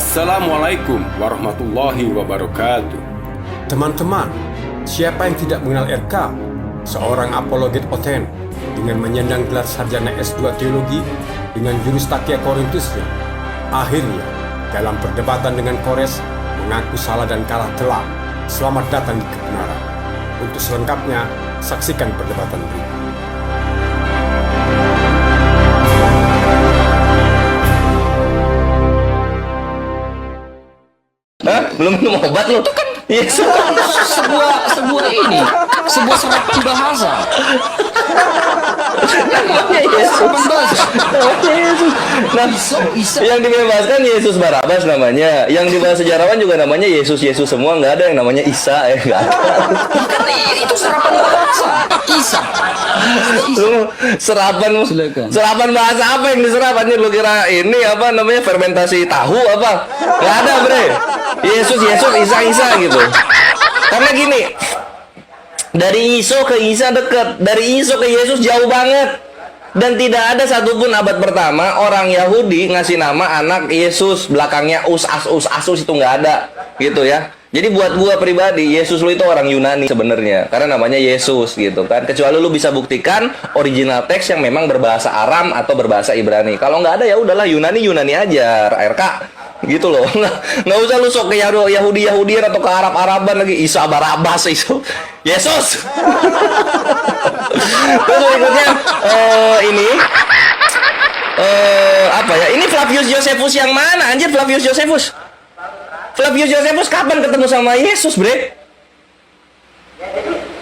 Assalamualaikum warahmatullahi wabarakatuh. Teman-teman, siapa yang tidak mengenal RK, seorang apologet oten dengan menyandang gelar sarjana S2 teologi dengan jurus Takia Korintusnya. Akhirnya, dalam perdebatan dengan Kores, mengaku salah dan kalah telak. Selamat datang di kebenaran. Untuk selengkapnya, saksikan perdebatan berikut. Hah? Belum minum obat lu? Itu kan Yesus kan sebuah serapan bahasa. Namanya Yesus. Namanya Yesus. Nah, yang dibebaskan Yesus Barabas namanya. Yang dibahas sejarawan juga namanya Yesus semua, nggak ada yang namanya Isa ya, nggak ada. Karena itu serapan bahasa. Isa. Lu serapan bahasa apa yang diserap anjir? Lu kira ini apa namanya fermentasi tahu apa? Nggak ada, bre. Yesus, Isa gitu. Karena gini, dari Iso ke Isa dekat, dari Iso ke Yesus jauh banget. Dan tidak ada satupun abad pertama orang Yahudi ngasih nama anak Yesus belakangnya Asus itu nggak ada, gitu ya. Jadi buat gua pribadi, Yesus lu itu orang Yunani sebenarnya, karena namanya Yesus gitu kan. Kecuali lu bisa buktikan original teks yang memang berbahasa Aram atau berbahasa Ibrani. Kalau nggak ada ya udahlah Yunani aja, RK gitu loh. Nggak usah lu sok ke Yahudian atau ke Arab-Araban lagi. Isa Barabas itu Yesus. Terus berikutnya ini apa ya? Ini Flavius Josephus yang mana anjir? Flavius Josephus kapan ketemu sama Yesus, bre?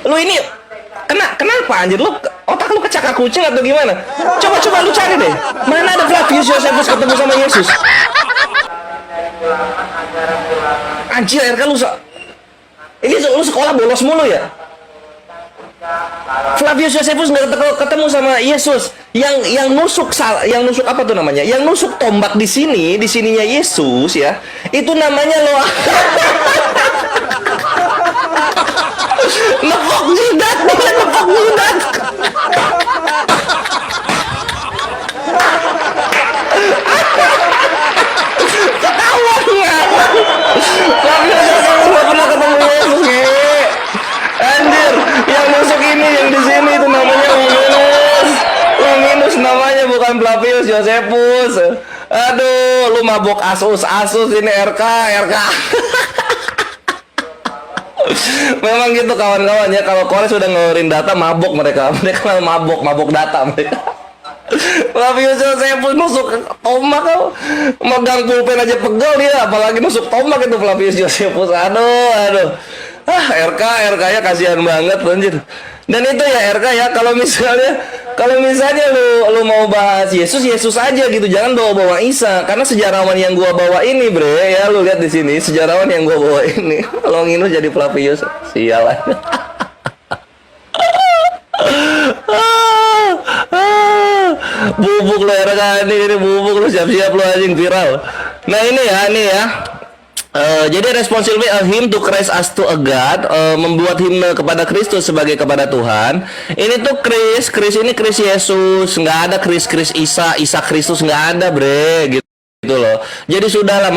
Lu ini kenapa anjir? Lu otak lu kecakar kucing atau gimana? Coba lu cari deh. Mana ada Flavius Josephus ketemu sama Yesus? Anjir, RK lu lu sekolah bolos mulu ya? Flavius Josephus nggak ketemu sama Yesus. Yang nusuk apa tuh namanya? Yang nusuk tombak di sininya Yesus ya. Itu namanya lo nepok jidat. Ketahuan nggak? Flavius Josephus nggak pernah ketemu Yesus, nge. Anjir, yang nusuk ini yang di sini itu namanya Longinus namanya, bukan Flavius Josephus. Aduh, lu mabok Asus ini RK. Memang gitu kawan-kawan ya, kalau Kores sudah ngeluarin data mabok mereka mabok data mereka. Flavius Josephus nusuk tombak, megang pulpen aja pegel dia, apalagi nusuk tombak itu Flavius Josephus. Aduh. RK ya kasihan banget anjir. Dan itu ya RK ya, kalau misalnya lu mau bahas Yesus aja gitu, jangan bawa Isa, karena sejarawan yang gua bawa ini, bre, ya lu lihat di sini, sejarawan yang gua bawa ini, Longinus jadi Flavius, sialan. Bubuk lu RK ini bubuk lu, siap-siap lu anjing viral. Nah ini ya. Jadi responsibility a hymn to Christ as to a God, membuat himne kepada Kristus sebagai kepada Tuhan. Ini tuh Kris ini Kris Yesus, nggak ada Kris Isa Kristus, nggak ada, bre, gitu loh. Jadi sudahlah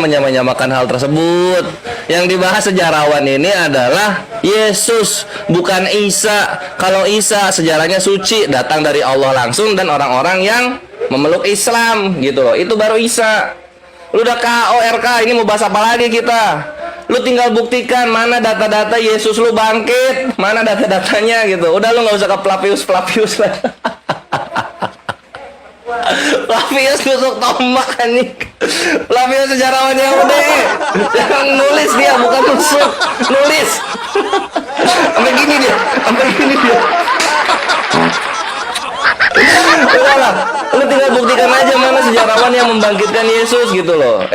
menyamakan hal tersebut. Yang dibahas sejarawan ini adalah Yesus, bukan Isa. Kalau Isa sejarahnya suci, datang dari Allah langsung dan orang-orang yang memeluk Islam, gitu loh. Itu baru Isa. Lu udah KO RK, ini mau bahas apa lagi kita? Lu tinggal buktikan mana data-data Yesus lu bangkit, mana data-datanya gitu. Udah lu nggak usah ke Flavius lah. Flavius nusuk tombak anjing. Flavius sejarawannya udah. Jangan nulis dia, bukan nusuk, nulis. Sampai gini dia. Udahlah, lu tinggal buktikan aja mana sejarawan yang membangkitkan Yesus gitu loh.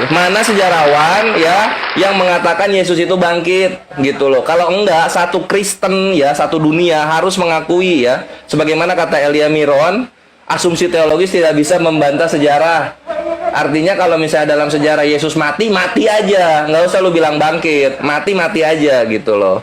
Mana sejarawan ya yang mengatakan Yesus itu bangkit gitu loh. Kalau enggak, satu Kristen ya, satu dunia harus mengakui ya, sebagaimana kata Elia Miron, asumsi teologis tidak bisa membantah sejarah. Artinya kalau misalnya dalam sejarah Yesus mati aja, nggak usah lu bilang bangkit, mati aja gitu loh.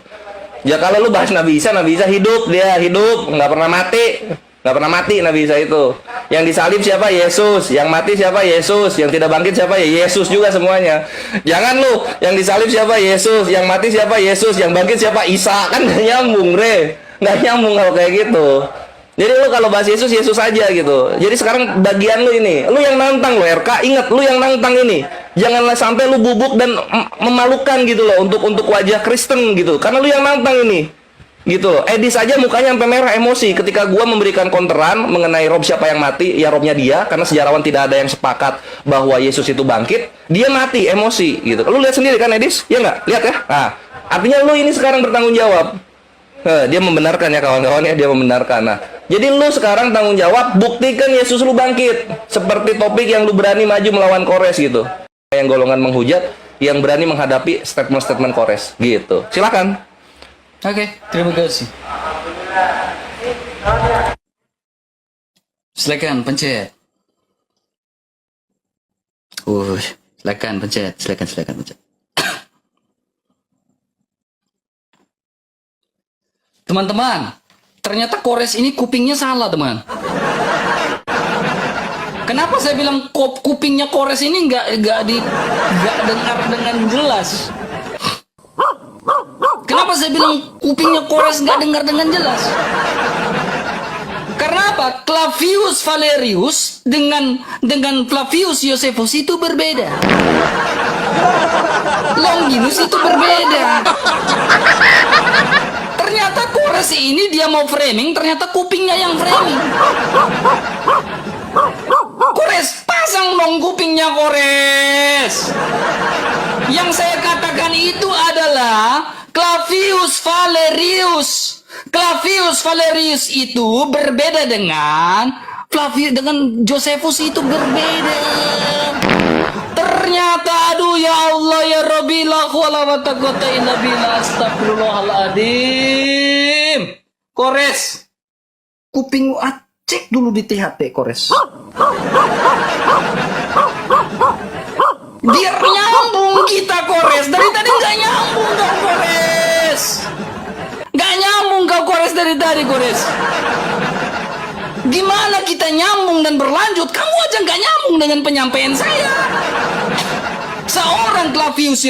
Ya kalau lu bahas Nabi Isa hidup, dia hidup, nggak pernah mati Nabi Isa itu. Yang disalib siapa? Yesus. Yang mati siapa? Yesus. Yang tidak bangkit siapa? Ya Yesus juga semuanya. Jangan lu, yang disalib siapa? Yesus. Yang mati siapa? Yesus. Yang bangkit siapa? Isa. Kan gak nyambung, Re. Gak nyambung kalau kayak gitu. Jadi lu kalau bahas Yesus, Yesus aja gitu. Jadi sekarang bagian lu ini, lu yang nantang lo RK, ingat lu yang nantang ini. Janganlah sampai lu bubuk dan memalukan gitu loh untuk wajah Kristen gitu. Karena lu yang nantang ini. Gitu loh. Edis aja mukanya sampai merah emosi ketika gua memberikan konteran mengenai Rob siapa yang mati, ya Robnya dia, karena sejarawan tidak ada yang sepakat bahwa Yesus itu bangkit, dia mati emosi gitu. Lu lihat sendiri kan Edis? Ya nggak? Lihat ya. Nah, artinya lu ini sekarang bertanggung jawab. Dia membenarkan ya kawan-kawan ya, dia membenarkan. Nah, jadi lu sekarang tanggung jawab buktikan Yesus lu bangkit. Seperti topik yang lu berani maju melawan Kores gitu. Yang golongan menghujat, yang berani menghadapi statement-statement Kores gitu. Silakan. Oke, terima kasih. Silakan pencet. Silakan pencet, silakan pencet. Teman-teman, ternyata Kores ini kupingnya salah, teman. Kenapa saya bilang kupingnya Kores ini nggak dengar dengan jelas? Kenapa saya bilang kupingnya Kores nggak dengar dengan jelas? Karena apa? Flavius Valerius dengan Flavius Josephus itu berbeda. Longinus itu berbeda. Ternyata Kores ini dia mau framing, ternyata kupingnya yang framing. Kores, pasang dong kupingnya Kores. Yang saya katakan itu adalah Flavius Valerius. Flavius Valerius itu berbeda dengan Josephus itu berbeda. Ternyata aduh ya Allah ya Rabbi la hawla wa la quwwata illa billah astagfirullahaladzim. Kores, kuping cek dulu di THT Kores. Biar nyambung kita Kores. Dari tadi nggak nyambung kau Kores. Nggak nyambung kau Kores dari tadi Kores. Gimana kita nyambung dan berlanjut? Kamu aja nggak nyambung dengan penyampaian saya. Seorang Flavius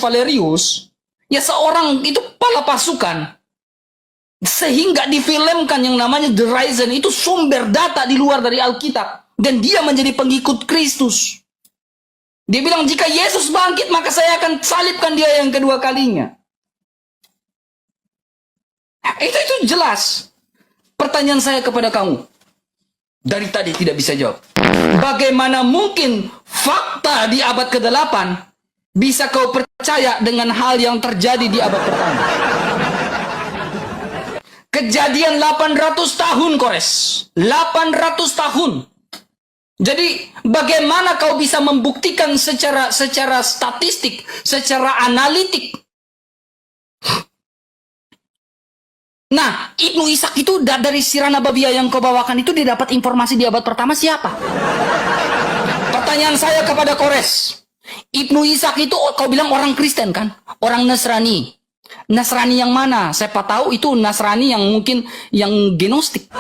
Valerius, ya seorang itu kepala pasukan. Sehingga difilmkan yang namanya The Risen itu sumber data di luar dari Alkitab. Dan dia menjadi pengikut Kristus. Dia bilang jika Yesus bangkit maka saya akan salibkan dia yang kedua kalinya. Itu jelas. Pertanyaan saya kepada kamu. Dari tadi tidak bisa jawab. Bagaimana mungkin fakta di abad ke-8 bisa kau percaya dengan hal yang terjadi di abad pertama? Kejadian 800 tahun Kores. 800 tahun. Jadi bagaimana kau bisa membuktikan secara statistik, secara analitik? Nah, Ibnu Ishak itu dari Sirah Nabawiyah yang kau bawakan itu didapat informasi di abad pertama siapa? Pertanyaan saya kepada Kores. Ibnu Ishak itu kau bilang orang Kristen kan? Orang Nasrani. Nasrani yang mana? Siapa tahu itu Nasrani yang mungkin yang gnostik.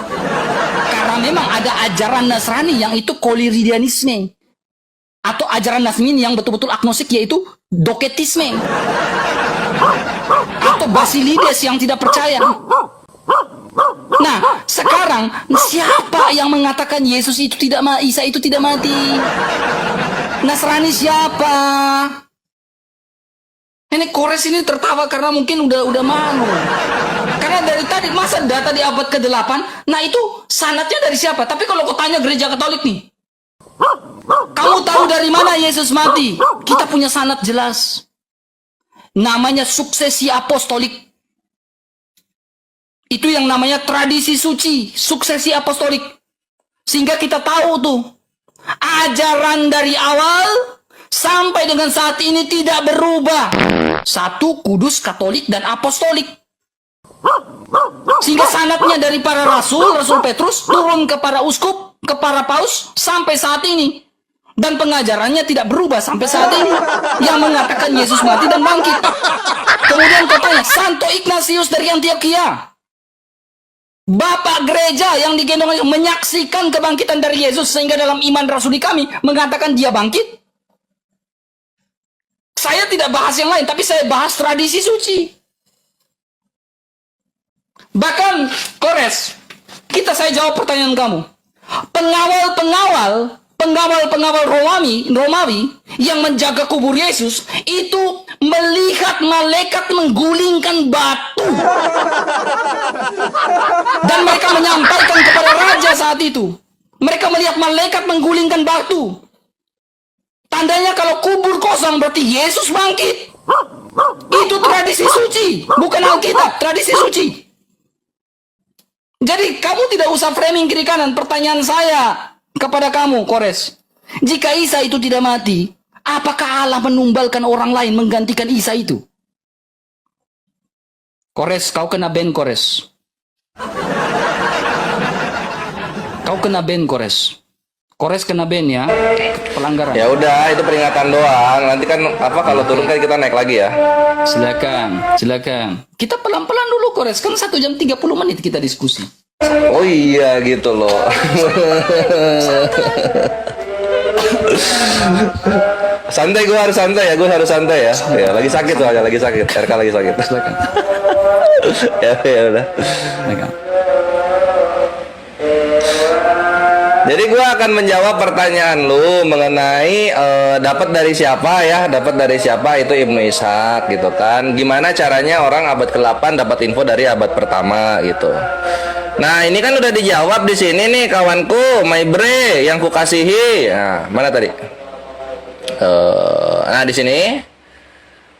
Karena memang ada ajaran Nasrani yang itu koliridianisme. Atau ajaran Nasrani yang betul-betul agnostik yaitu doketisme. Atau Basilides yang tidak percaya. Nah, sekarang siapa yang mengatakan Yesus itu Isa itu tidak mati? Nasrani siapa? Ini Kores ini tertawa karena mungkin udah malu. Karena dari tadi masa data di abad ke-8, nah itu sanadnya dari siapa? Tapi kalau kau tanya gereja Katolik nih, kamu tahu dari mana Yesus mati? Kita punya sanad jelas. Namanya suksesi apostolik. Itu yang namanya tradisi suci, suksesi apostolik. Sehingga kita tahu tuh, ajaran dari awal sampai dengan saat ini tidak berubah. Satu, kudus, katolik, dan apostolik. Sehingga sanadnya dari para Rasul Petrus, turun ke para uskup, ke para paus, sampai saat ini. Dan pengajarannya tidak berubah sampai saat ini. Yang mengatakan Yesus mati dan bangkit. Kemudian kau tanya, Santo Ignatius dari Antioquia. Bapak gereja yang digendong menyaksikan kebangkitan dari Yesus sehingga dalam iman rasuli kami mengatakan dia bangkit. Saya tidak bahas yang lain, tapi saya bahas tradisi suci. Bahkan, Kores, saya jawab pertanyaan kamu. Pengawal Romawi yang menjaga kubur Yesus itu melihat malaikat menggulingkan batu. Dan mereka menyampaikan kepada raja saat itu. Mereka melihat malaikat menggulingkan batu. Tandanya kalau kubur kosong berarti Yesus bangkit. Itu tradisi suci, bukan Alkitab, tradisi suci. Jadi kamu tidak usah framing kiri kanan. Pertanyaan saya kepada kamu, Kores. Jika Isa itu tidak mati, apakah Allah menumbalkan orang lain menggantikan Isa itu? Kores, kau kena ban, Kores. Kau kena ban, Kores. Kores kena ban ya, pelanggaran. Ya udah, itu peringatan doang. Nanti kan kalau turun kan kita naik lagi ya. Silakan. Kita pelan-pelan dulu, Kores. Kan 1 jam 30 menit kita diskusi. Oh iya gitu loh. Santai, gue harus santai ya. Ya lagi sakit soalnya, RK lagi sakit. Silakan. ya udah. Silakan. Jadi gue akan menjawab pertanyaan lu mengenai dapat dari siapa itu Ibnu Ishaq gitu kan. Gimana caranya orang abad ke-8 dapat info dari abad pertama gitu. Nah, ini kan udah dijawab di sini nih kawanku, my bre yang ku kasihi. Nah, mana tadi? Di sini.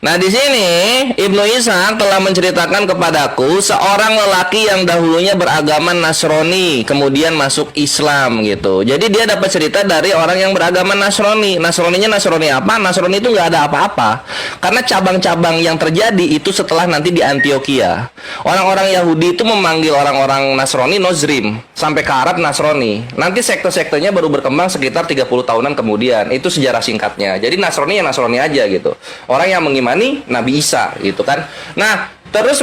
Nah, di sini Ibnu Ishaq telah menceritakan kepadaku seorang lelaki yang dahulunya beragama Nasrani, kemudian masuk Islam gitu. Jadi dia dapat cerita dari orang yang beragama Nasrani. Nasraninya Nasrani apa? Nasrani itu nggak ada apa-apa. Karena cabang-cabang yang terjadi itu setelah nanti di Antioquia. Orang-orang Yahudi itu memanggil orang-orang Nasrani Nozrim, sampai ke Arab Nasrani. Nanti sekte-sektenya baru berkembang sekitar 30 tahunan kemudian. Itu sejarah singkatnya. Jadi Nasrani ya Nasrani aja gitu. Orang yang mengimani Nabi Isa gitu kan. Nah, terus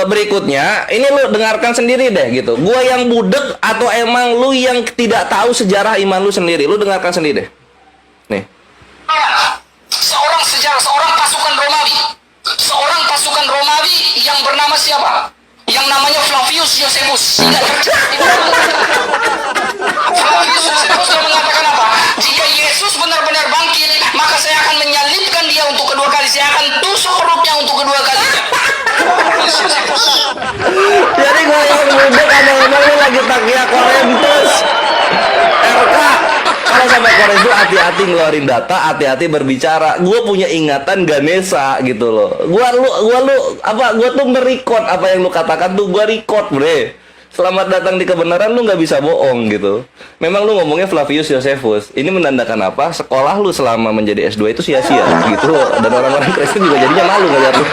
berikutnya ini lu dengarkan sendiri deh gitu. Gua yang budek atau emang lu yang tidak tahu sejarah iman lu sendiri? Lu dengarkan sendiri deh. Nih. Seorang pasukan Romawi yang bernama siapa? Yang namanya Flavius Josephus. Flavius Josephus yang mengatakan apa? Jika Yesus benar-benar bangkit, maka saya akan menyalibkan dia untuk kedua kali. Saya akan tusuk perutnya untuk kedua kali. Jadi gue yang budek kadang-kadang lu lagi takia Korintus. RK, kalau sampai Korintus itu hati-hati ngeluarin data, hati-hati berbicara. Gue punya ingatan Ganesha gitu loh. Gue tuh merecord apa yang lu katakan tuh gue record, bre. Selamat datang di kebenaran, lu nggak bisa bohong gitu. Memang lu ngomongnya Flavius Josephus. Ini menandakan apa? Sekolah lu selama menjadi S2 itu sia-sia gitu. Dan orang-orang Kristen juga jadinya malu ngeliat lu.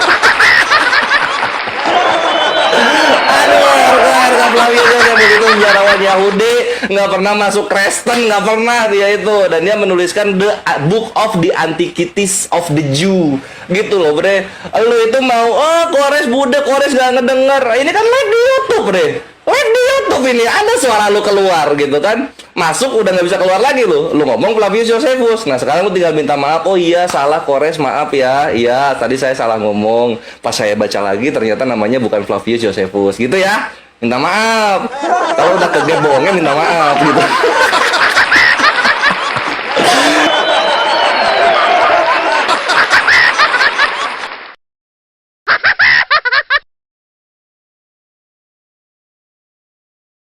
Harga Flavius Josephus itu sejarawan Yahudi, nggak pernah masuk Kristen, nggak pernah dia itu. Dan dia menuliskan the book of the Antiquities of the Jew gitu loh, bre. Lu itu mau, Kores budek, Kores nggak ngedenger. Ini kan live di YouTube, bre. Live di YouTube ini ada suara lu keluar gitu kan. Masuk udah nggak bisa keluar lagi lu. Lu ngomong Flavius Josephus. Nah, sekarang lu tinggal minta maaf. Oh iya, salah Kores, maaf ya. Iya, tadi saya salah ngomong. Pas saya baca lagi ternyata namanya bukan Flavius Josephus gitu ya. Minta maaf. Kalau udah kegep bohongnya minta maaf gitu.